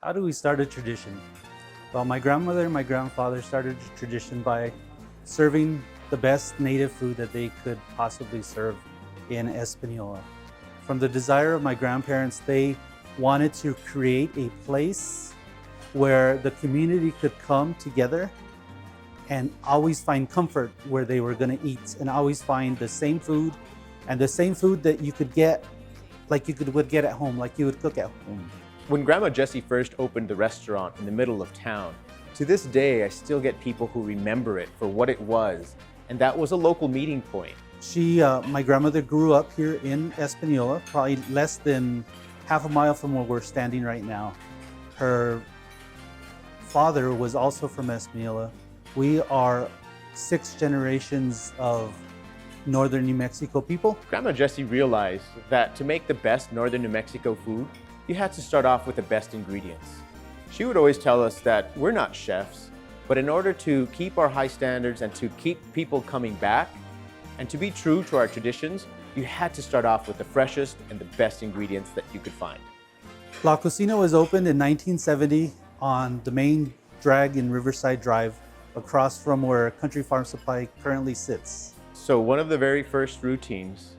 How do we start a tradition? Well, my grandmother and my grandfather started a tradition by serving the best native food that they could possibly serve in Espanola. From the desire of my grandparents, they wanted to create a place where the community could come together and always find comfort where they were going to eat and always find the same food and the same food that you could get like would get at home, like you would cook at home. When Grandma Jessie first opened the restaurant in the middle of town, to this day I still get people who remember it for what it was, and that was a local meeting point. My grandmother grew up here in Espanola, probably less than half a mile from where we're standing right now. Her father was also from Espanola. We are 6 generations of northern New Mexico people. Grandma Jessie realized that to make the best northern New Mexico food, you had to start off with the best ingredients. She would always tell us that we're not chefs, but in order to keep our high standards and to keep people coming back, and to be true to our traditions, you had to start off with the freshest and the best ingredients that you could find. La Cocina was opened in 1970 on the main drag in Riverside Drive, across from where Country Farm Supply currently sits. So one of the very first routines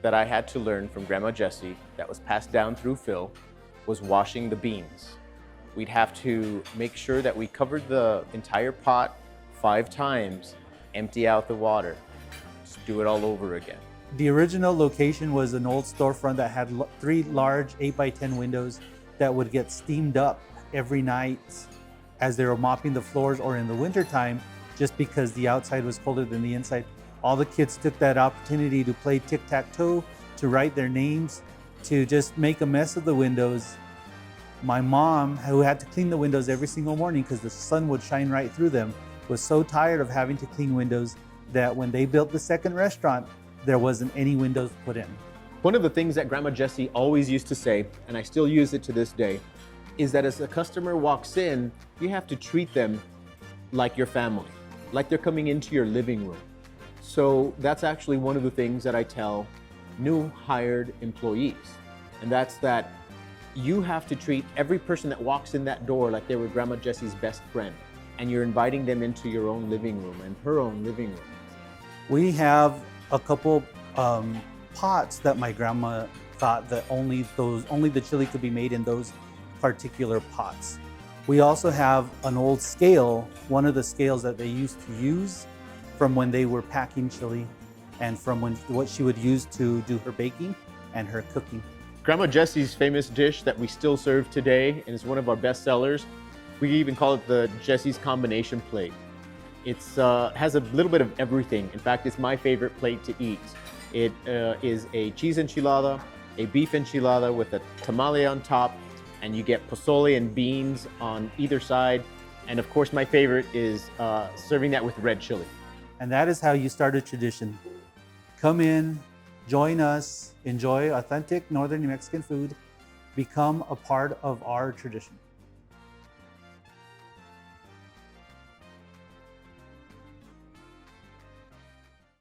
that I had to learn from Grandma Jessie that was passed down through Phil was washing the beans. We'd have to make sure that we covered the entire pot 5 times, empty out the water, just do it all over again. The original location was an old storefront that had 3 large 8x10 windows that would get steamed up every night as they were mopping the floors, or in the wintertime, just because the outside was colder than the inside. All the kids took that opportunity to play tic-tac-toe, to write their names, to just make a mess of the windows. My mom, who had to clean the windows every single morning because the sun would shine right through them, was so tired of having to clean windows that when they built the second restaurant, there wasn't any windows put in. One of the things that Grandma Jessie always used to say, and I still use it to this day, is that as a customer walks in, you have to treat them like your family, like they're coming into your living room. So that's actually one of the things that I tell new hired employees, and that's that you have to treat every person that walks in that door like they were Grandma Jessie's best friend, and you're inviting them into your own living room and her own living room. We have a couple pots that my grandma thought that only the chili could be made in those particular pots. We also have an old scale, one of the scales that they used to use from when they were packing chili and from what she would use to do her baking and her cooking. Grandma Jessie's famous dish that we still serve today and is one of our best sellers, we even call it the Jessie's combination plate. It has a little bit of everything. In fact, it's my favorite plate to eat. It is a cheese enchilada, a beef enchilada with a tamale on top, and you get pozole and beans on either side. And of course, my favorite is serving that with red chili. And that is how you start a tradition. Come in, join us, enjoy authentic Northern New Mexican food, become a part of our tradition.